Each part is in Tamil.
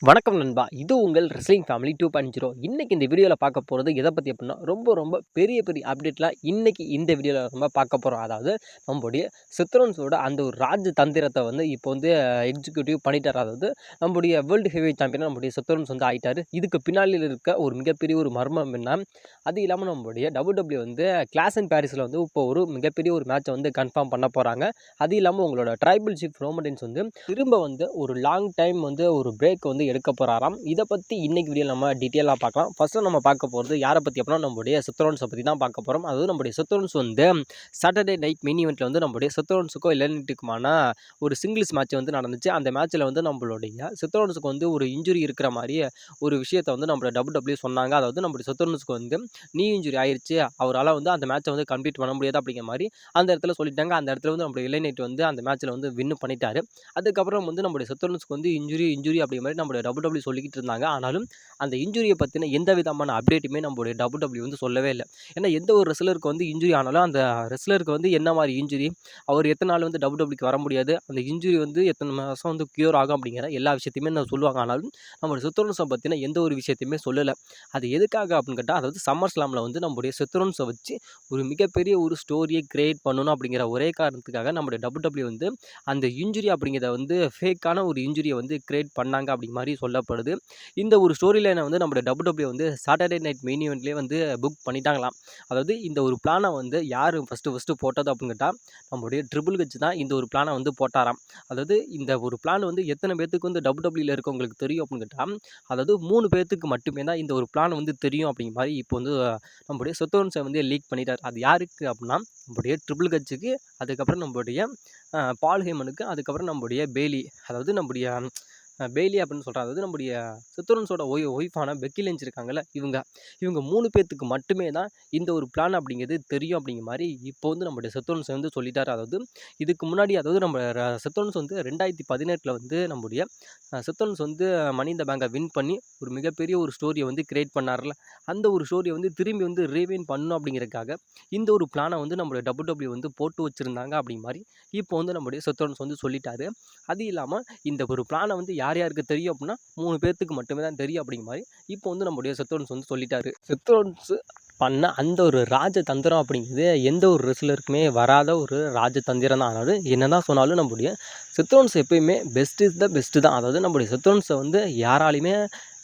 வணக்கம் நண்பா. இது உங்கள் ரெஸ்லிங் ஃபேமிலி 2.0. இன்னைக்கு இந்த வீடியோல பார்க்க போறது எத பத்தி அப்டின்னா, ரொம்ப பெரிய அப்டேட்லாம் இன்னைக்கு இந்த வீடியோல நம்ம பார்க்க போறோம். அதாவது நம்முடைய செத்ரோன்ஸோட அந்த ஒரு ராஜ தந்திரத்த வந்து இப்போ வந்து எக்ஸிக்யூட்டிவ் பண்ணிட்டாரு. அதாவது நம்முடைய வேர்ல்டு ஹெவிவெயிட் சாம்பியனா நம்முடைய செத்ரோன்ஸ் வந்து ஆயிட்டாரு. இதுக்கு பின்னாளில இருக்க ஒரு மிகப்பெரிய ஒரு மர்மம் என்ன? அது இல்லாம நம்முடைய WWE வந்து கிளாஸ் இன் பாரிஸ்ல வந்து இப்போ ஒரு மிகப்பெரிய ஒரு மேட்ச வந்து கன்ஃபார்ம் பண்ண போறாங்க. அது இல்லாம உங்களோட ட்ரைபல் சீஃப் ரோமன் ரெயின்ஸ் வந்து திரும்ப வந்து ஒரு லாங் டைம் வந்து ஒரு பிரேக் வந்து எடுக்க போறாராம். இத பத்தி இன்னைக்கு வீடியோல நம்ம டீட்டெயிலா பார்க்கலாம். ஃபர்ஸ்ட் நம்ம பார்க்க போறது யார பத்தி அப்படின்னா, நம்முடைய செத் ரோலின்ஸ பத்தி தான் பார்க்க போறோம். அதாவது நம்முடைய செத் ரோலின்ஸ் வந்து சாட்டர்டே நைட் மெயின் ஈவென்ட்ல வந்து நம்முடைய செத் ரோலின்ஸுக்கும் எல்ஐனிக்குமான ஒரு சிங்கிள்ஸ் மேட்ச் வந்து நடந்துச்சு. அந்த மேட்ச்ல வந்து நம்மளுடைய செத் ரோலின்ஸுக்கு வந்து ஒரு இன்ஜுரி இருக்கிற மாரி ஒரு விஷயத்த வந்து நம்மளோட WWE சொன்னாங்க. அதாவது நம்முடைய செத் ரோலின்ஸ்க்கு வந்து நீ இன்ஜுரி ஆயிருச்சு. அவரால வந்து அந்த மேட்ச வந்து கம்ப்ளீட் பண்ண முடியாது அப்படிங்கிற மாரி அந்த இடத்துல சொல்லிட்டாங்க. அந்த இடத்துல வந்து நம்முடைய எல்ஐனைட் வந்து அந்த மேட்ச்ல வந்து வின் பண்ணிட்டாரு. அதுக்கப்புறம் வந்து நம்முடைய செத் ரோலின்ஸ்க்கு வந்து இன்ஜுரி அப்படிங்கிற மாரி நம்முடைய WWE சொல்லிக்கிட்டு இருந்தாங்க. ஆனாலும் அந்த இன்ஜுரிய பத்தின எந்த விதமான அப்டேட்டுமே நம்முடைய WWE வந்து சொல்லவே இல்ல. ஏன்னா எந்த ஒரு ரெஸ்லருக்கு வந்து இன்ஜுரி ஆனாலும் அந்த ரெஸ்லருக்கு வந்து என்ன மாரி இன்ஜுரி, அவர் எத்தன நாள் வந்து WWEக்கு வர முடியாது, அந்த இன்ஜுரி வந்து எத்தன மாசம் வந்து கியூர் ஆகும் அப்படிங்கிற எல்லா விஷயத்தையுமே சொல்லுவாங்க. ஆனாலும் நம்முடைய செத் ரோலின்ஸ பத்தின எந்த ஒரு விஷயத்தையுமே சொல்லல. அது எதுக்காக அப்படின்னு கேட்டா, அதாவது சம்மர் ஸ்லாம்ல வந்து நம்முடைய செத் ரோலின்ஸ வச்சு ஒரு மிகப்பெரிய ஒரு ஸ்டோரிய கிரியேட் பண்ணணும் அப்படிங்கிற ஒரே காரணத்துக்காக நம்முடைய WWE வந்து அந்த இன்ஜுரி அப்படிங்கிறத வந்து ஃபேக்கான ஒரு இன்ஜுரிய வந்து கிரியேட் பண்ணாங்க அப்படிங்கிற மாரி சொல்லப்படுது. இந்த ஒரு ஸ்டோரி லைனை வந்து நம்முடைய WWE வந்து சாட்டர்டே நைட் மெயின் ஈவென்ட்லேயே வந்து புக் பண்ணிட்டாங்களாம். அதாவது இந்த ஒரு பிளானை வந்து யார் ஃபஸ்ட்டு போட்டது அப்படின்னு கேட்டால், நம்முடைய ட்ரிபிள் ஹெச் தான் இந்த ஒரு பிளானை வந்து போட்டாராம். அதாவது இந்த ஒரு பிளான் வந்து எத்தனை பேத்துக்கு வந்து WWEல இருக்கவங்களுக்கு தெரியும் அப்படின்னு கேட்டால், அதாவது 3 பேத்துக்கு மட்டுமே தான் இந்த ஒரு பிளான் வந்து தெரியும் அப்படிங்கிற மாதிரி இப்போ வந்து நம்முடைய சொத்தோன்ஸை வந்து லீக் பண்ணிட்டார். அது யாருக்கு அப்படின்னா, நம்முடைய ட்ரிபிள் ஹெச்சுக்கு, அதுக்கப்புறம் நம்முடைய பால் ஹேமனுக்கு, அதுக்கப்புறம் நம்முடைய பேலி, அதாவது நம்முடைய பெய்லி அப்படின்னு சொல்கிறாங்க. அதாவது நம்முடைய சித்தோன்ஸோட ஒய்ஃபான பெக்கி லிஞ்ச் இருக்காங்கல்ல, இவங்க 3 பேத்துக்கு மட்டுமே தான் இந்த ஒரு பிளான் அப்படிங்கிறது தெரியும் அப்படிங்கிற மாதிரி இப்போ வந்து நம்முடைய சித்தோன்ஸ் வந்து சொல்லிட்டாரு. அதாவது இதுக்கு முன்னாடி, அதாவது நம்ம சித்தோன்ஸ் வந்து 2018 வந்து நம்முடைய சித்தோன்ஸ் வந்து மணி இந்த பேங்கை வின் பண்ணி ஒரு மிகப்பெரிய ஒரு ஸ்டோரியை வந்து கிரியேட் பண்ணார்ல, அந்த ஒரு ஸ்டோரியை வந்து திரும்பி வந்து ரீவைன் பண்ணணும் அப்படிங்கிறதுக்காக இந்த ஒரு பிளானை வந்து நம்மளுடைய WWE வந்து போட்டு வச்சுருந்தாங்க அப்படிங்கிற மாதிரி இப்போ வந்து நம்முடைய சித்தோன்ஸ் வந்து சொல்லிட்டாரு. அது இல்லாமல் இந்த ஒரு பிளானை வந்து யார் யாருக்கு தெரியும் அப்படின்னா 3 பேத்துக்கு மட்டுமே தான் தெரியும் அப்படிங்கிற மாதிரி இப்போ வந்து நம்முடைய செத்தோன்ஸ் வந்து சொல்லிட்டாரு. செத்தோன்ஸ் பண்ண அந்த ஒரு ராஜதந்திரம் அப்படிங்கிறது எந்த ஒரு ரெஸ்லருக்குமே வராத ஒரு ராஜதந்திரம் தான். அதாவது என்னதான் சொன்னாலும் நம்முடைய செத்தோன்ஸ் எப்பயுமே பெஸ்ட் இஸ் த பெஸ்ட்டு தான். அதாவது நம்முடைய செத்தோன்ஸை வந்து யாராலையுமே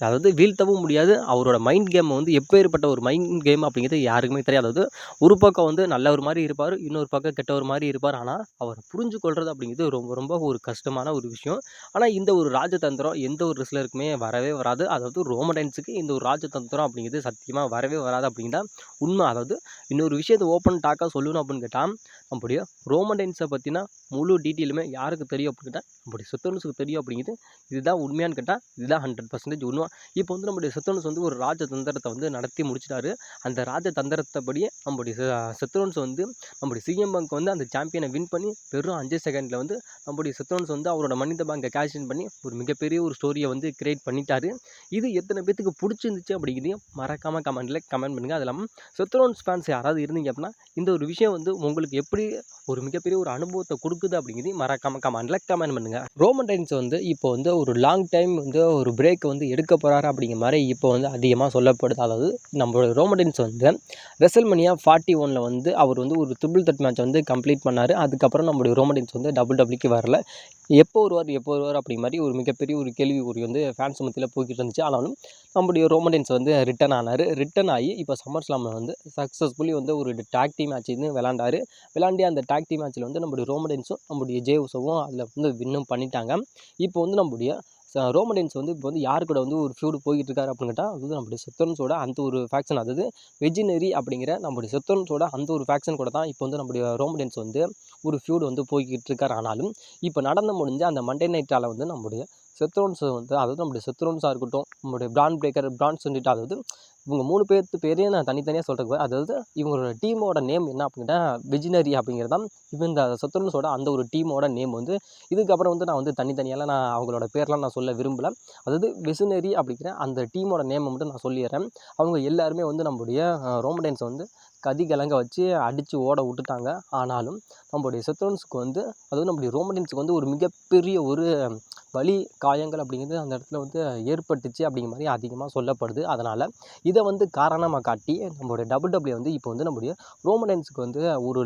அதாவது வீழ்த்தவும் முடியாது. அவரோட மைண்ட் கேம் வந்து எப்பேற்பட்ட ஒரு மைண்ட் கேம் அப்படிங்கிறது யாருக்குமே தெரியாது. அதாவது ஒரு பக்கம் வந்து நல்லவர் மாதிரி இருப்பார், இன்னொரு பக்கம் கெட்டவர் மாதிரி இருப்பார். ஆனால் அவர் புரிஞ்சு கொள்வது அப்படிங்கிறது ரொம்ப ஒரு கஷ்டமான ஒரு விஷயம். ஆனால் இந்த ஒரு ராஜதந்திரம் எந்த ஒரு ரெஸ்லருக்குமே வரவே வராது. அதாவது ரோமன் ரெயின்ஸுக்கு இந்த ஒரு ராஜதந்திரம் அப்படிங்கிறது சத்தியமாக வரவே வராது அப்படிங்கிறதான் உண்மை. அதாவது இன்னொரு விஷயத்தை ஓப்பன் டாக்காக சொல்லணும் அப்படின்னு கேட்டால், நம்முடைய ரோமன் ரெயின்ஸை பற்றின முழு டீட்டெயிலுமே யாருக்கு தெரியும் அப்படின்னு கேட்டால், நம்முடைய செத்தோன்ஸுக்கு தெரியும் அப்படிங்கிறது. இதுதான் உண்மையான்னு கேட்டால் இதுதான் 100% உண்மை. இப்போ வந்து நம்முடைய செத்தோன்ஸ் வந்து ஒரு ராஜதந்திரத்தை வந்து நடத்தி முடிச்சிட்டாரு. அந்த ராஜதந்திரத்தைப்படியே நம்முடைய செத்தோன்ஸ் வந்து நம்முடைய சிஎம் பங்க் வந்து அந்த சாம்பியனை வின் பண்ணி வெறும் 5 செகண்டில் வந்து நம்முடைய செத்தோன்ஸ் வந்து அவரோட மணி த பேங்கை கேஷ் இன் பண்ணி ஒரு மிகப்பெரிய ஒரு ஸ்டோரியை வந்து கிரியேட் பண்ணிட்டாரு. இது எத்தனை பேத்துக்கு பிடிச்சிருந்துச்சு அப்படிங்கிறதையும் மறக்காமல் கமெண்ட் பண்ணுங்கள். அது இல்லாமல் செத்தோன்ஸ் ஃபேன்ஸ் யாராவது இருந்தீங்க அப்படின்னா, இந்த ஒரு விஷயம் வந்து உங்களுக்கு எப்படி ஒரு மிகப்பெரிய ஒரு அனுபவத்தை கொடுக்குது அப்படிங்கிறதையும் மறக்காமல் கமெண்ட் பண்ணுங்கள். ரோமன் ரெயின்ஸ் வந்து இப்போ வந்து ஒரு லாங் டைம் வந்து ஒரு பிரேக் வந்து எடுக்க போகிறாரு அப்படிங்கிற மாதிரி இப்போ வந்து அதிகமாக சொல்லப்படுது. அதாவது நம்மளோட ரோமன் ரெயின்ஸ் வந்து ரெசல்மனியா 41 வந்து அவர் வந்து ஒரு ட்ரிபிள் த்ரெட் மேட்ச் வந்து கம்ப்ளீட் பண்ணார். அதுக்கப்புறம் நம்முடைய ரோமன் ரெயின்ஸ் வந்து WWE வரல. எப்போ வருவார் அப்படிங்கிற மாதிரி ஒரு மிகப்பெரிய ஒரு கேள்விக்குறி வந்து ஃபேன்ஸ் மத்தியில் போய்கிட்டு இருந்துச்சு. ஆனாலும் நம்முடைய ரோமன் ரெயின்ஸ் வந்து ரிட்டர்ன் ஆனார். ரிட்டர்ன் ஆகி இப்போ சம்மர் ஸ்லாமில் வந்து சக்ஸஸ்ஃபுல்லி வந்து ஒரு டாக் டீம் மேட்ச் வந்து விளாண்டி அந்த டாக் டீம் மேட்ச்சில் வந்து நம்முடைய ரோமன் ரெயின்ஸும் நம்முடைய ஜே உசோவும் அதில் வந்து வின்னும் பண்ணிட்டாங்க. இப்போ வந்து நம்முடைய ரோமன் ரெயின்ஸ் வந்து இப்போ வந்து யார் கூட வந்து ஒரு ஃபியூடு போய்கிட்டு இருக்காரு அப்படின்னு கேட்டால், அது நம்முடைய செத்தோன்ஸோட அந்த ஒரு ஃபேக்ஷன், அதாவது வெஜினரி அப்படிங்கிற நம்முடைய செத்தோன்ஸோட அந்த ஒரு ஃபேக்ஷன் கூட தான் இப்போ வந்து நம்முடைய ரோமன் ரெயின்ஸ் வந்து ஒரு ஃபியூடு வந்து போய்கிட்டு இருக்கார். ஆனாலும் இப்போ நடந்து முடிஞ்ச அந்த மண்டே நைட்டால் வந்து நம்முடைய செத்ரோன்ஸ் வந்து, அதாவது நம்முடைய செத்ரோன்ஸாக இருக்கட்டும், நம்முடைய பிரான் பிரேக்கர், பிரான் சொல்லிட்டு, அதாவது இவங்க 3 பேர்த்து பேரையும் நான் தனித்தனியாக சொல்கிறேன். அதாவது இவங்களோட டீமோட நேம் என்ன அப்படின்னா விஜினரி அப்படிங்கிறது தான் இந்த செத்ரோன்ஸோட அந்த ஒரு டீமோட நேம் வந்து. இதுக்கப்புறம் வந்து நான் வந்து தனித்தனியாலாம் நான் அவங்களோட பேர்லாம் நான் சொல்ல விரும்பலை. அதாவது விஜினரி அப்படிங்கிற அந்த டீமோட நேமை மட்டும் நான் சொல்லிடுறேன். அவங்க எல்லாருமே வந்து நம்முடைய ரோமன் ரெயின்ஸை வந்து கதிகலங்க வச்சு அடித்து ஓட விட்டுட்டாங்க. ஆனாலும் நம்முடைய செத்ரோன்ஸுக்கு வந்து, அதாவது நம்முடைய ரோமன் ரெயின்ஸுக்கு வந்து ஒரு மிகப்பெரிய ஒரு வலி காயங்கள் அப்படிங்கிறது அந்த இடத்துல வந்து ஏற்பட்டுச்சு அப்படிங்கிற மாதிரி அதிகமாக சொல்லப்படுது. அதனால் இதை வந்து காரணமாக காட்டி நம்மளுடைய WWE வந்து இப்போ வந்து நம்முடைய ரோமன் ரெயின்ஸுக்கு வந்து ஒரு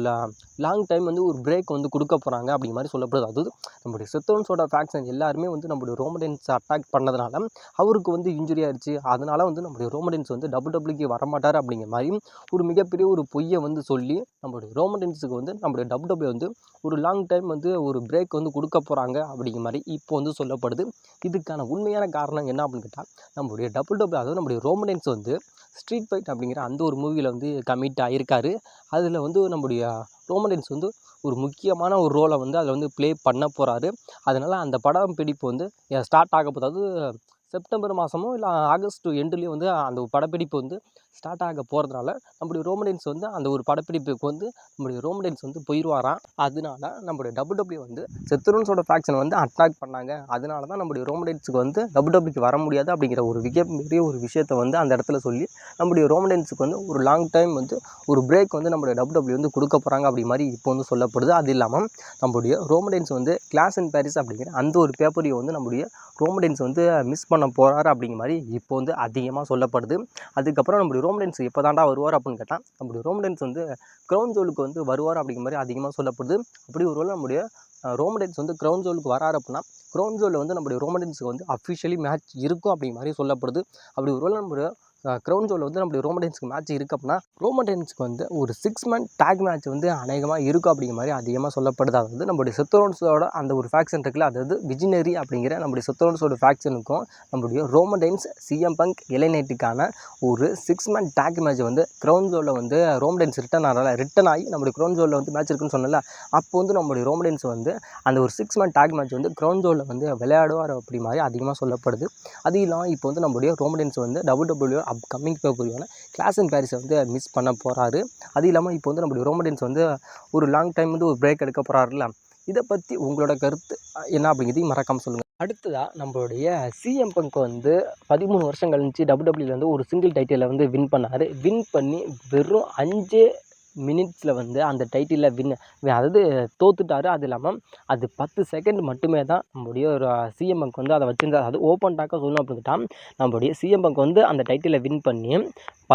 லாங் டைம் வந்து ஒரு பிரேக் வந்து கொடுக்க போகிறாங்க அப்படிங்கிற மாதிரி சொல்லப்படுது. அதாவது நம்முடைய செத்தோன்ஸோட ஃபேக்ஷன் எல்லாருமே வந்து நம்முடைய ரோமன் ரெயின்ஸை அட்டாக் பண்ணதுனால அவருக்கு வந்து இன்ஜுரி ஆயிடுச்சு. அதனால் வந்து நம்முடைய ரோமன் ரெயின்ஸ் வந்து WWEக்கு வரமாட்டார் அப்படிங்கிற மாதிரி ஒரு மிகப்பெரிய ஒரு பொய்யை வந்து சொல்லி நம்மளுடைய ரோமன் ரெயின்ஸுக்கு வந்து நம்முடைய WWE வந்து ஒரு லாங் டைம் வந்து ஒரு பிரேக் வந்து கொடுக்க போகிறாங்க அப்படிங்கிற மாதிரி இப்போ வந்து சொல்லப்படுது. இதுக்கான உண்மையான காரணம் என்ன அப்படின்னு கேட்டால் நம்மளுடைய WWE அதாவது நம்முடைய ரோமன் ரெயின்ஸ் வந்து ஸ்ட்ரீட் ஃபைட் அப்படிங்கிற அந்த ஒரு மூவியில் வந்து கமிட் ஆகியிருக்காரு. அதில் வந்து நம்முடைய ரோமன் ரெயின்ஸ் வந்து ஒரு முக்கியமான ஒரு ரோலை வந்து அதில் வந்து ப்ளே பண்ண போகிறாரு. அதனால் அந்த படம் பிடிப்பு வந்து ஸ்டார்ட் ஆக போகுது. அதாவது செப்டம்பர் மாதமோ இல்லை ஆகஸ்ட் எண்டுலேயும் வந்து அந்த படப்பிடிப்பு வந்து ஸ்டார்ட் ஆக போகிறதுனால நம்முடைய ரோமன் ரெயின்ஸ் வந்து அந்த ஒரு படப்பிடிப்புக்கு வந்து நம்முடைய ரோமன் ரெயின்ஸ் வந்து போயிடுவாராம். அதனால நம்முடைய WWE வந்து செத்துரோன்ஸோட ஃபேக்ஷனை வந்து அட்டாக் பண்ணாங்க. அதனால தான் நம்முடைய ரோமன் ரெயின்ஸுக்கு வந்து WWEக்கு வர முடியாது அப்படிங்கிற ஒரு மிகப்பெரிய ஒரு விஷயத்தை வந்து அந்த இடத்துல சொல்லி நம்முடைய ரோமன் ரெயின்ஸுக்கு வந்து ஒரு லாங் டைம் வந்து ஒரு பிரேக் வந்து நம்முடைய WWE வந்து கொடுக்க போகிறாங்க அப்படி மாதிரி இப்போ வந்து சொல்லப்படுது. அது இல்லாமல் நம்முடைய ரோமன் ரெயின்ஸ் வந்து கிளாஷ் இன் பாரிஸ் அப்படிங்கிற அந்த ஒரு பேப்பரையும் வந்து நம்முடைய ரோமன் ரெயின்ஸ் வந்து மிஸ் பண்ண போகிறாரு அப்படிங்கிற மாதிரி இப்போ வந்து அதிகமாக சொல்லப்படுது. அதுக்கப்புறம் நம்முடைய ரோமன் ரெயின்ஸ் எப்போ தாண்டா வருவார் அப்படின்னு கேட்டால் நம்முடைய ரோமன் ரெயின்ஸ் வந்து க்ரௌன் ஜுவலுக்கு வந்து வருவார் அப்படிங்கிற மாதிரி அதிகமாக சொல்லப்படுது. அப்படி ஒருவேளை நம்முடைய ரோமன் ரெயின்ஸ் வந்து க்ரௌன் ஜுவலுக்கு வராரு அப்படின்னா க்ரௌன் ஜுவலில் வந்து நம்முடைய ரோமன் ரெயின்ஸுக்கு வந்து அஃபிஷியலி மேட்ச் இருக்கும் அப்படிங்கிற மாதிரி சொல்லப்படுது. அப்படி ஒருவேளை நம்முடைய க்ரௌன் ஜுவலில் வந்து நம்முடைய ரோமன் ரெயின்ஸுக்கு மேட்ச் இருக்குது அப்படின்னா ரோமன் ரெயின்ஸுக்கு வந்து ஒரு 6 மந்த் டேக் மேட்ச் வந்து அநேகமாக இருக்கும் அப்படிங்கிற மாதிரி அதிகமாக சொல்லப்படுது. அதாவது நம்முடைய செத்தோன்ஸோட அந்த ஒரு ஃபேக்ஷன் இருக்குல்ல, அதாவது விஜினரி அப்படிங்கிற நம்முடைய செத்தோன்ஸோட ஃபேக்ஷனுக்கும் நம்முடைய ரோமன் ரெயின்ஸ் சிஎம் பங்க் எலைநைட்டுக்கான ஒரு 6 மந்த் டேக் மேட்ச் வந்து க்ரௌன் ஜுவலில் வந்து ரோமன் ரெயின்ஸ் ரிட்டன் ஆகி நம்முடைய க்ரௌன் ஜுவலில் வந்து மேட்ச் இருக்குன்னு சொன்னல, அப்போ வந்து நம்முடைய ரோமன் ரெயின்ஸ் வந்து அந்த ஒரு 6 மந்த் டேக் மேட்ச் வந்து க்ரௌன் ஜுவலில் வந்து விளையாடுவார் அப்படி மாதிரி அதிகமாக சொல்லப்படுது. அது இல்லாமல் இப்போ வந்து நம்முடைய ரோமன் ரெயின்ஸ் வந்து WWE அப்கமிங் பேப்பரியான கிளாஷ் இன் பாரிஸை வந்து மிஸ் பண்ண போகிறாரு. அது இல்லாமல் இப்போ வந்து நம்முடைய ரோமன் ரெயின்ஸ் வந்து ஒரு லாங் டைம் வந்து ஒரு பிரேக் எடுக்க போகிறாருல, இதை பற்றி உங்களோட கருத்து என்ன அப்படிங்கிறதையும் மறக்காமல் சொல்லுங்கள். அடுத்ததாக நம்மளுடைய சிஎம் பங்க் வந்து 13 வருஷம் கழிச்சு WWE வந்து ஒரு சிங்கிள் டைட்டிலை வந்து வின் பண்ணார். வின் பண்ணி வெறும் 5 மினிட்ஸில் வந்து அந்த டைட்டிலில் அதாவது தோத்துட்டார். அது இல்லாமல் அது 10 செகண்ட் மட்டுமே தான் நம்முடைய ஒரு சிஎம் பங்க் வந்து அதை வச்சுருந்தார். அது ஓப்பன் டாக்காக சொல்லணும் அப்படின்ட்டா நம்மளுடைய சிஎம் பங்க் வந்து அந்த டைட்டிலை வின் பண்ணி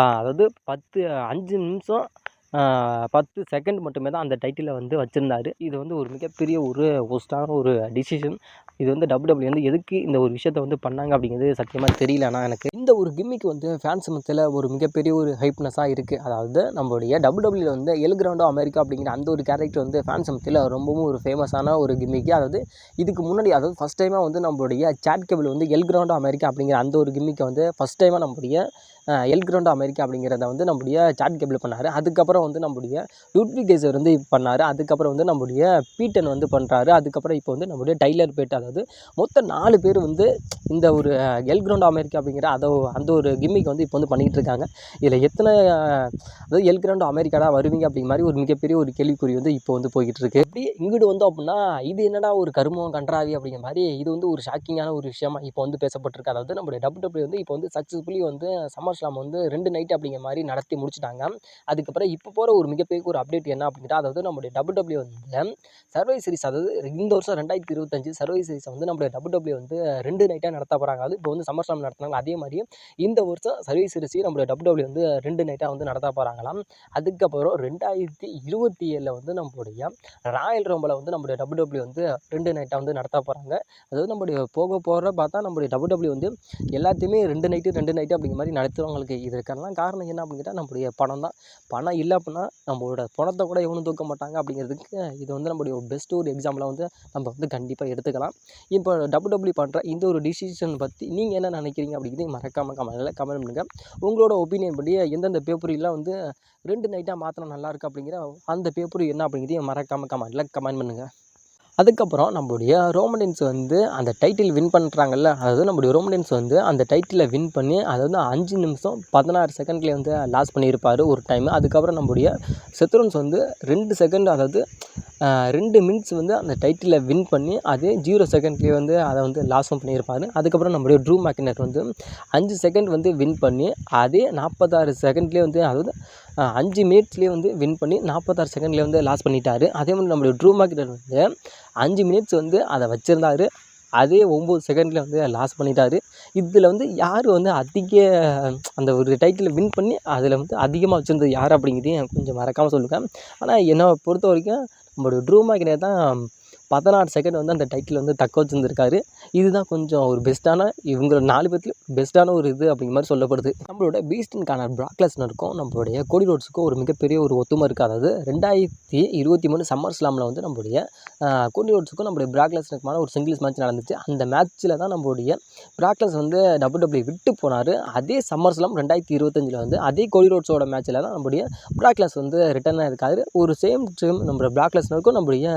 அதாவது 5 நிமிஷம் 10 செகண்ட் மட்டுமே தான் அந்த டைட்டிலை வந்து வச்சுருந்தார். இது வந்து ஒரு மிகப்பெரிய ஒரு ஒஸ்டான ஒரு டிசிஷன். இது வந்து WWE வந்து எதுக்கு இந்த ஒரு விஷயத்தை வந்து பண்ணாங்க அப்படிங்கிறது சத்தியமாக தெரியல. ஆனால் எனக்கு இந்த ஒரு கிம்மிக்கு வந்து ஃபேன்ஸ் மத்தியில் ஒரு மிகப்பெரிய ஒரு ஹைப்னஸாக இருக்குது. அதாவது நம்மளுடைய WWE வந்து எல் கிரவுண்டோ அமெரிக்கா அப்படிங்கிற அந்த ஒரு கேரக்டர் வந்து ஃபேன்ஸ் மத்தியில் ரொம்பவும் ஒரு ஃபேமஸான ஒரு கிம்மிக்கு. அதாவது இதுக்கு முன்னாடி அதாவது ஃபஸ்ட் டைமாக வந்து நம்மளுடைய சாட் கேபிள் வந்து எல் கிரவுண்டோ அமெரிக்கா அப்படிங்கிற அந்த ஒரு கிம்மிக்கை வந்து ஃபஸ்ட் டைமாக நம்மளுடைய எல் கிரவுண்டோ அமெரிக்கா அப்படிங்கிறத வந்து நம்முடைய சாட் கேபிள் பண்ணார். அதுக்கப்புறம் வந்து நம்முடைய லுட்விக் கெய்சர் வந்து பண்ணார். அதுக்கப்புறம் வந்து நம்முடைய பீட்டன் வந்து பண்ணுறாரு. அதுக்கப்புறம் இப்போ வந்து நம்முடைய டைலர் பேட், அதாவது மொத்தம் 4 பேர் வந்து இந்த ஒரு எல் கிரவுண்டோ அமெரிக்கா அப்படிங்கிற அந்த ஒரு கிம்மிக்கு வந்து இப்போ வந்து பண்ணிக்கிட்டு இருக்காங்க. இதில் எத்தனை அதாவது எல் கிரவுண்டோ அமெரிக்காடா வருவீங்க அப்படிங்கிற மாதிரி ஒரு மிகப்பெரிய ஒரு கேள்விக்குறி வந்து இப்போ வந்து போய்கிட்டு இருக்கு. அப்படி இங்கிட்டு வந்தோம் அப்படின்னா இது என்னடா ஒரு கருமம் கன்றாவி அப்படிங்கிற மாதிரி இது வந்து ஒரு ஷாக்கிங்கான ஒரு விஷயமா இப்போ வந்து பேசப்பட்டிருக்கு. அதாவது நம்முடைய WWE வந்து இப்போ வந்து சக்ஸஸ்ஃபுல்லி வந்து சம்மர் ஸ்லாம் வந்து 2 நைட் அப்படிங்கிற மாதிரி நடத்தி முடிச்சுட்டாங்க. அதுக்கப்புறம் இப்போ போகிற ஒரு மிகப்பெரிய ஒரு அப்டேட் என்ன அப்படின்னா, அதாவது நம்முடைய WWE வந்து சர்வை சீரிஸ், அதாவது இந்த வருஷம் 2025 சர்வை சீரிஸை வந்து நம்முடைய WWE வந்து 2 நைட்டாக நடத்த போகிறாங்க. அது இப்போ வந்து சம்மர் ஸ்லாம் நடத்தினாங்க. அதே மாதிரி இந்த வருஷம் சர்வை சீரிஸையும் நம்முடைய WWE வந்து 2 நைட்டாக வந்து நடத்த போகிறாங்களாம். அதுக்கப்புறம் 2027 வந்து நம்மளுடைய ராயல் ரம்பில் வந்து நம்முடைய WWE வந்து 2 நைட்டாக வந்து நடத்த போகிறாங்க. அதாவது நம்முடைய போகிற பார்த்தா நம்முடைய WWE வந்து எல்லாத்தையுமே 2 நைட்டு அப்படிங்கிற மாதிரி நடத்துகிறவங்களுக்கு இதற்கெல்லாம் காரணம் என்ன அப்படின்னு கேட்டால் நம்முடைய பணம் தான். பணம் இல்லை அப்படின்னா நம்மளோட பணத்தை கூட எவனும் தூக்க மாட்டாங்க அப்படிங்கிறதுக்கு இது வந்து நம்முடைய பெஸ்ட் ஒரு எக்ஸாம்பிளாக வந்து நம்ம வந்து கண்டிப்பாக எடுத்துக்கலாம். இப்போ WWE பண்ணுற இந்த ஒரு டிசிஷன் பற்றி நீங்கள் என்ன நினைக்கிறீங்க அப்படிங்கிறது மறக்காமல் கமெண்ட் பண்ணுங்கள். உங்களோட ஒப்பீனியன் படி எந்தெந்த பேப்பரெலாம் வந்து 2 நைட்டாக மாற்றினா நல்லாயிருக்கு அப்படிங்கிற அந்த பேப்பர் என்ன அப்படிங்கிறதையும் மறக்காமல் கமெண்ட் பண்ணுங்கள். அதுக்கப்புறம் நம்முடைய ரோமன் ரெயின்ஸ் வந்து அந்த டைட்டில் வின் பண்ணுறாங்கல்ல, அதாவது நம்முடைய ரோமன் ரெயின்ஸ் வந்து அந்த டைட்டிலை வின் பண்ணி அதாவது 5 நிமிஷம் 16 செகண்ட்லேயே வந்து லாஸ் பண்ணியிருப்பார் ஒரு டைம். அதுக்கப்புறம் நம்முடைய செத்ரோன்ஸ் வந்து 2 செகண்ட், அதாவது 2 மினிட்ஸ் வந்து அந்த டைட்டிலை வின் பண்ணி அதே 0 செகண்ட்லேயே வந்து அதை வந்து லாஸும் பண்ணியிருப்பார். அதுக்கப்புறம் நம்முடைய ட்ரூ மேக்கினர் வந்து 5 செகண்ட் வந்து வின் பண்ணி அதே 46 செகண்ட்லேயே வந்து, அதாவது 5 மினிட்ஸ்லேயே வந்து வின் பண்ணி 46 செகண்ட்லேயே வந்து லாஸ் பண்ணிட்டார். அதே மாதிரி நம்முடைய ட்ரூ மேக்கினர் வந்து 5 மினிட்ஸ் வந்து அதை வச்சுருந்தார். அதே 9 செகண்டில் வந்து லாஸ் பண்ணிட்டாரு. இதில் வந்து யார் வந்து அதிக அந்த ஒரு டைட்டிலை வின் பண்ணி அதில் வந்து அதிகமாக வச்சுருந்தது யார் அப்படிங்கிறதையும் கொஞ்சம் மறக்காமல் சொல்லுங்கள். ஆனால் என்னை பொறுத்த வரைக்கும் நம்மளுடைய ட்ரூ மேக்னே தான் 16 செகண்ட் வந்து அந்த டைட்டில் வந்து தக்க வச்சுருந்துருக்காரு. இதுதான் கொஞ்சம் ஒரு பெஸ்ட்டான இவங்க 4 பேர்த்துலையும் பெஸ்ட்டான ஒரு இது அப்படிங்கிற மாதிரி சொல்லப்படுது. நம்மளோட பீஸ்டனுக்கான பிராக் லெஸ்னருக்கும் நம்மளுடைய கோடி ரோட்ஸுக்கும் ஒரு மிகப்பெரிய ஒரு ஒத்துமை இருக்குது. அதாவது 2023 சம்மர் ஸ்லாமில் வந்து நம்மளுடைய கோடி ரோட்ஸுக்கும் நம்மளுடைய பிராக் லெஸ்னருக்குமான ஒரு சிங்கிள்ஸ் மேட்ச் நடந்துச்சு. அந்த மேட்ச்சில் தான் நம்மளுடைய பிராக் லெஸ்னர் வந்து WWE விட்டு போனார். அதே சம்மர் ஸ்லாம் 2025 வந்து அதே கோடி ரோட்ஸோட மேட்ச்சில் தான் நம்மளுடைய பிராக் லெஸ்னர் வந்து ரிட்டர்ன் ஆயிருக்காரு. ஒரு சேம் நம்ம பிராக் லெஸ்னருக்கும் நம்மளுடைய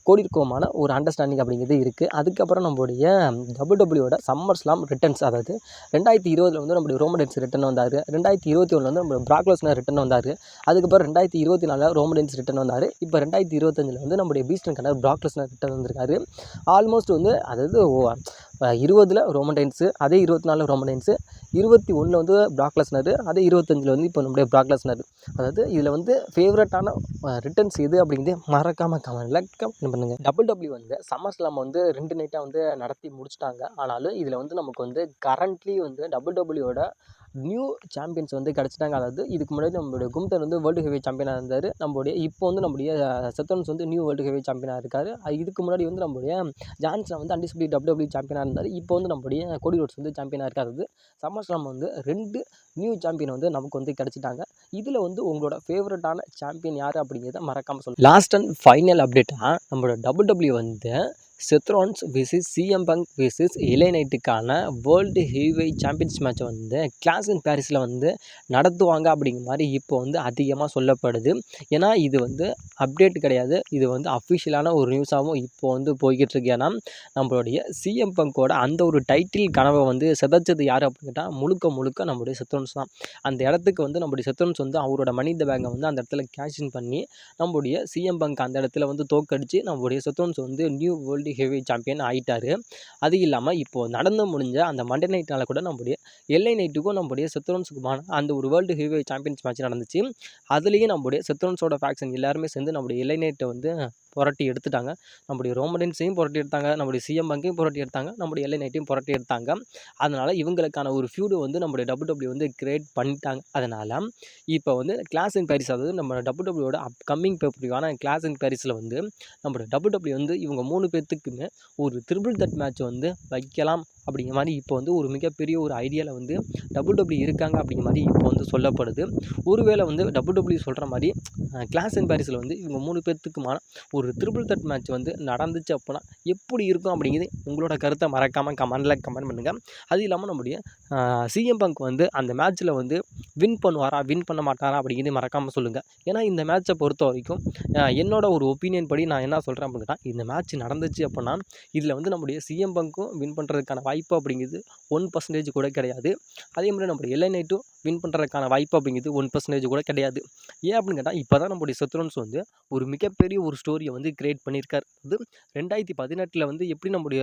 கோடிக்குமான ஒரு அண்டர்ஸ்டாண்டிங் அப்படிங்கிறது இருக்குது. அதுக்கப்புறம் நம்மளுடைய WWEயோட சம்மர் ஸ்லாம் ரிட்டர்ன்ஸ், அதாவது 2020 வந்து நம்மளுடைய ரோமன் ரெயின்ஸ் ரிட்டர்ன் வந்தார். 2021 வந்து நம்ம பிராக் லெஸ்னர் ரிட்டர்ன் வந்தார். அதுக்கப்புறம் 2024 ரோமன் ரெயின்ஸ் ரிட்டர்ன் வந்தார். இப்போ 2025 வந்து நம்மளுடைய பீஸ்டனுக்கான பிராக் லெஸ்னர் ரிட்டர்ன் வந்திருக்காரு. ஆல்மோஸ்ட் வந்து அதாவது 20 ரோமன் ரெயின்ஸு, அதே 24 ரோமன் ரெயின்ஸு, 21 வந்து பிராக் லெஸ்னர், அதே 25 வந்து இப்போ நம்மளுடைய பிராக் லெஸ்னர். அதாவது இதில் வந்து ஃபேவரட்டான ரிட்டர்ன்ஸ் எது அப்படிங்கிறதே மறக்காமல் கமெண்ட் பண்ணுங்கள். WWE வந்து சம்மர் ஸ்லாம் வந்து 2 நைட்டாக வந்து நடத்தி முடிச்சிட்டாங்க. ஆனாலும் இதில் வந்து நமக்கு வந்து கரண்ட்லி வந்து WWEயோட நியூ சாம்பியன்ஸ் வந்து கிடச்சிட்டாங்க. அதாவது இதுக்கு முன்னாடி நம்மளுடைய கும்தர் வந்து வேர்ல்டு ஹெவி சாம்பியனாக இருந்தார். நம்மளுடைய இப்போ வந்து நம்மளுடைய செத்தோன்ஸ் வந்து நியூ வேர்ல்டு ஹெவி சாம்பியனாக இருக்கார். இதுக்கு முன்னாடி வந்து நம்மளுடைய ஜான்சன் வந்து அன்டிஸ்பியூட்டட் WWE சாம்பியனாக இருந்தார். இப்போ வந்து நம்மளுடைய கோடி ரோட்ஸ் வந்து சாம்பியனாக இருக்கார். அதாவது சம்மர் ஸ்லாம் வந்து 2 நியூ சாம்பியன் வந்து நமக்கு வந்து கிடச்சிட்டாங்க. இதில் வந்து உங்களோட ஃபேவரட்டான சாம்பியன் யார் அப்படிங்கிறத மறக்காமல் சொல்லுங்கள். லாஸ்ட் அண்ட் ஃபைனல் அப்டேட்டாக நம்மளோட WWE வந்து Seth Rollins versus CM Punk versus எலே நைட்டுக்கான வேர்ல்டு ஹெவிவெயிட் சாம்பியன்ஸ் மேட்சை வந்து கிளாஸ் இன் பாரிஸில் வந்து நடத்துவாங்க அப்படிங்கிற மாதிரி இப்போ வந்து அதிகமாக சொல்லப்படுது. ஏன்னா இது வந்து அப்டேட் கிடையாது, இது வந்து அஃபிஷியலான ஒரு நியூஸாகவும் இப்போ வந்து போய்கிட்டு இருக்கு. ஏன்னா நம்மளுடைய சிஎம் பங்கோட அந்த ஒரு டைட்டில் கனவை வந்து சிதைச்சது யார் அப்படின்னு கேட்டால் முழுக்க நம்மளுடைய செத்ரோன்ஸ் தான். அந்த இடத்துக்கு வந்து நம்மளுடைய செத்ரோன்ஸ் வந்து அவரோட மணி த பேங்கை வந்து அந்த இடத்துல கேஷின் பண்ணி நம்மளுடைய சிஎம் பங்க் அந்த இடத்துல வந்து தோக்கடிச்சு நம்மளுடைய செத்ரோன்ஸ் வந்து நியூ வேர்ல்டு ஹெவி சாம்பியன் ஆகிட்டார். அது இல்லாமல் இப்போது நடந்து முடிஞ்ச அந்த மண்டே நைட்னால கூட நம்முடைய எல்ஐ நைட்டுக்கும் நம்முடைய செத்ரோன்ஸுக்குமான அந்த ஒரு வேர்ல்டு ஹெவி சாம்பியன்ஸ் மேட்ச் நடந்துச்சு. அதுலேயும் நம்முடைய செத்ரோன்ஸோட ஃபேக்ஷன் எல்லாருமே சேர்ந்து நம்முடைய எல்ஐ நைட்டை வந்து புரட்டி எடுத்துட்டாங்க. நம்முடைய ரோமன் ரெயின்ஸையும் புரட்டி எடுத்தாங்க, நம்முடைய சிஎம் பங்கையும் புரட்டி எடுத்தாங்க, நம்முடைய எல்ஐ நைட்டையும் புரட்டி எடுத்தாங்க. அதனால் இவங்களுக்கான ஒரு ஃபியூடு வந்து நம்முடைய WWE வந்து கிரியேட் பண்ணிட்டாங்க. அதனால் இப்போ வந்து கிளாஸ் இன் பாரிஸ், அதாவது நம்ம WWEயோட அப்கமிங் பேப்பரிவான கிளாஸ் இன் பாரிஸில் வந்து நம்மளோட WWE வந்து இவங்க 3 பேர்த்துக்குமே ஒரு ட்ரிபிள் தட் மேட்ச் வந்து வைக்கலாம் அப்படிங்கிற மாதிரி இப்போ வந்து ஒரு மிகப்பெரிய ஒரு ஐடியாவில் வந்து WWE இருக்காங்க அப்படிங்கிற மாதிரி இப்போ வந்து சொல்லப்படுது. ஒருவேளை வந்து WWE சொல்கிற மாதிரி கிளாஸ் இன் பாரிஸில் வந்து இவங்க 3 பேர்த்துக்குமான ஒரு ட்ரிபிள் தட் மேட்ச் வந்து நடந்துச்சு அப்படின்னா எப்படி இருக்கும் அப்படிங்கிறது உங்களோட கருத்தை மறக்காமல் கமெண்ட் பண்ணுங்கள். அது இல்லாமல் நம்முடைய சிஎம் பங்க் வந்து அந்த மேட்ச்சில் வந்து வின் பண்ணுவாரா வின் பண்ண மாட்டாரா அப்படிங்கிறது மறக்காமல் சொல்லுங்கள். ஏன்னா இந்த மேட்ச்சை பொறுத்த வரைக்கும் என்னோட ஒரு ஒப்பீனியன் படி நான் என்ன சொல்கிறேன் அப்படின்னா, இந்த மேட்ச் நடந்துச்சு அப்படின்னா இதில் வந்து நம்முடைய சிஎம் பங்க்கும் வின் பண்ணுறதுக்கான வாய்ப்பு அப்படிங்கிறது 1% கூட கிடையாது. அதே மாதிரி நம்முடைய எல்ஐ நைட்டும் வின் பண்ணுறதுக்கான வாய்ப்பு அப்படிங்கிறது 1% கூட கிடையாது. ஏன் அப்படின்னு கேட்டால் இப்போ தான் நம்முடைய செத்ரோன்ஸ் வந்து ஒரு மிகப்பெரிய ஒரு ஸ்டோரியை வந்து கிரியேட் பண்ணியிருக்காரு. அது 2018 வந்து எப்படி நம்முடைய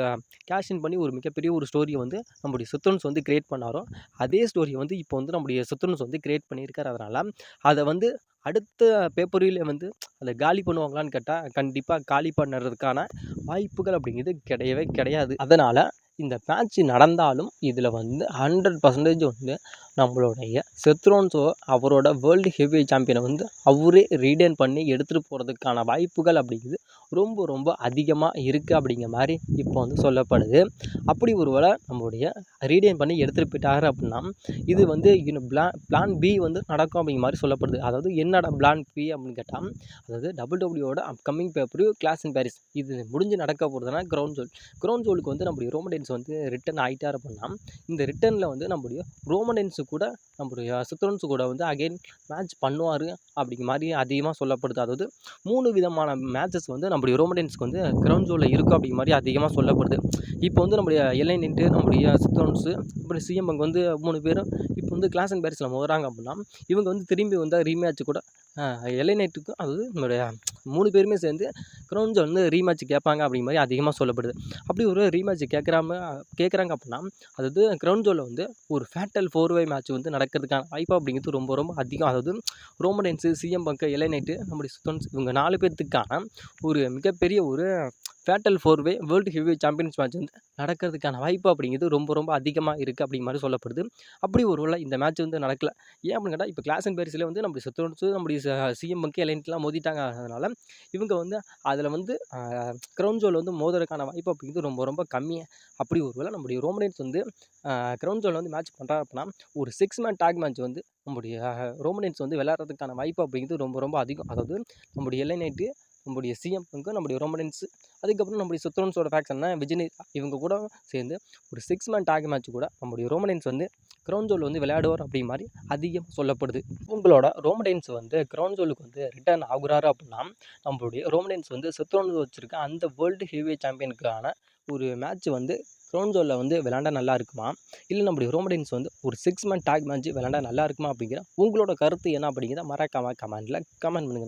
கேஷின் பண்ணி ஒரு மிகப்பெரிய ஒரு ஸ்டோரியை வந்து நம்முடைய செத்ரோன்ஸ் வந்து கிரியேட் பண்ணாரோ அதே ஸ்டோரியை வந்து இப்போ வந்து நம்முடைய செத்ரோன்ஸ் வந்து கிரியேட் பண்ணியிருக்காரு. அதனால் அதை வந்து அடுத்த பேப்பரில் வந்து அதை காலி பண்ணுவாங்களான்னு கேட்டால் கண்டிப்பாக காலி பண்ணுறதுக்கான வாய்ப்புகள் அப்படிங்கிறது கிடையவே கிடையாது. அதனால் இந்த மேட்ச் நடந்தாலும் இதில் வந்து 100% வந்து நம்மளுடைய செத்ரோன்ஸோ அவரோட வேர்ல்டு ஹெவி சாம்பியனை வந்து அவரே ரீடைன் பண்ணி எடுத்துகிட்டு போகிறதுக்கான வாய்ப்புகள் அப்படிங்கிறது ரொம்ப அதிகமாக இருக்குது அப்படிங்கிற மாதிரி இப்போ வந்து சொல்லப்படுது. அப்படி ஒரு வேளை நம்மளுடைய ரீடைன் பண்ணி எடுத்துகிட்டு போயிட்டாரு அப்படின்னா இது வந்து இன்னும் பிளான் பி வந்து நடக்கும் அப்படிங்கிற மாதிரி சொல்லப்படுது. அதாவது என்னடா பிளான் பி அப்படின்னு கேட்டால், அதாவது WWEயோட upcoming paper clash in Paris இது முடிஞ்சு நடக்க போகிறதுனா கிரவுண்ட் ஜோலுக்கு வந்து நம்முடைய ரோமன் ரெயின்ஸ் வந்து ரிட்டர்ன் ஆகிட்டார் அப்படின்னா இந்த ரிட்டர்னில் வந்து நம்முடைய ரோமன் ரெயின்ஸு கூட நம்முடைய செத்ரோன்ஸ் கூட வந்து அகைன் மேட்ச் பண்ணுவார் அப்படிங்கிற மாதிரி அதிகமாக சொல்லப்படுது. அதாவது 3 விதமான மேட்சஸ் வந்து நம்முடைய ரோமன் ரெயின்ஸ்க்கு வந்து கிரவுண்ட் ஜோலில் இருக்கும் அப்படிங்கிற மாதிரி அதிகமாக சொல்லப்படுது. இப்போ வந்து நம்முடைய எல்ஐ நைட்டு, நம்முடைய செத்ரோன்ஸு, அப்புறம் சிஎம் பங்க் வந்து 3 பேரும் இப்போ வந்து கிளாஸ் இன் பாரிஸில் மோதுறாங்க அப்படின்னா இவங்க வந்து திரும்பி வந்து ரீமேட்ச் கூட எல்ஐ நைட்டுக்கும், அதாவது நம்மளுடைய 3 பேருமே சேர்ந்து கிரவுண்ட் ஜோல் வந்து ரீமேட்ச் கேட்பாங்க அப்படிங்கிற மாதிரி அதிகமாக சொல்லப்படுது. அப்படி ஒரு ரீமேட்ச் கேட்குறாங்க அப்படின்னா அதாவது கிரவுண்ட் ஜோலில் வந்து ஒரு ஃபேட்டல் 4-way மேட்ச் வந்து நடக்கிறதுக்கான வாய்ப்பு அப்படிங்கிறது ரொம்ப அதிகம். அதாவது Roman Reigns, CM Punk, LA Knight, நம்முடைய செத்ரோன்ஸ் இவங்க 4 பேர்த்துக்கான ஒரு மிகப்பெரிய ஒரு fatal 4 way world heavy champions match வந்து நடக்கிறதுக்கான வாய்ப்பு அப்படிங்கிறது ரொம்ப ரொம்ப அதிகமாக இருக்குது அப்படிங்கிற மாதிரி சொல்லப்படுது. அப்படி ஒரு வேளை இந்த மேட்ச் வந்து நடக்கல. ஏன் அப்படின்னு கேட்டால், இப்போ கிளாஸ் அண்ட் பேரிஸில் வந்து நம்முடைய சத்ரோன்ஸு நம்முடைய சிஎம்முக்கு எலைன்ட்லாம் மோதிட்டாங்க. அதனால இவங்க வந்து அதில் வந்து கிரவுன் ஜுவல் வந்து மோதுறதுக்கான வாய்ப்பு அப்படிங்கிறது ரொம்ப ரொம்ப கம்மி. அப்படி ஒரு வேளை நம்முடைய ரோமன் வந்து கிரவுன் ஜுவல் வந்து மேட்ச் பண்ணுறாரு அப்படின்னா, ஒரு 6 மேன் டாக் மேட்ச் வந்து நம்முடைய ரோமன் வந்து விளையாடுறதுக்கான வாய்ப்பு அப்படிங்கிறது ரொம்ப ரொம்ப அதிகம். அதாவது நம்முடைய எல்லை நைட்டு, நம்முடைய சிஎம்க்கு, நம்முடைய ரோமன்ஸ், அதுக்கப்புறம் நம்முடைய சத்ரோன்ஸோட ஃபேக்ஷன்னா விஜய் இவங்க கூட சேர்ந்து ஒரு 6 மேன் டாக் மேட்ச் கூட நம்முடைய ரோமன்ஸ் வந்து கிரவுன் ஜுவல் வந்து விளையாடுவார் அப்படிங்கிற மாதிரி அதிகம் சொல்லப்படுது. உங்களோட ரோமன்ஸ் வந்து கிரவுன் ஜுவலுக்கு வந்து ரிட்டர்ன் ஆகுறாரு அப்படின்னா, நம்மளுடைய ரோமன்ஸ் வந்து சத்ரோன்ஸ் வச்சுருக்க அந்த வேர்ல்டு ஹெவி சாம்பியனுக்கான ஒரு மேட்ச் வந்து கிரவுன் ஜுவலில் வந்து விளையாண்டா நல்லா இருக்குமா, இல்லை நம்முடைய ரோமன்ஸ் வந்து ஒரு 6 மேன் டாக் மேட்ச் விளையாண்டா நல்லா இருக்குமா அப்படிங்கிற உங்களோட கருத்து என்ன அப்படிங்கிறத மறக்காம கமெண்ட்டில் கமெண்ட் பண்ணுங்கள்.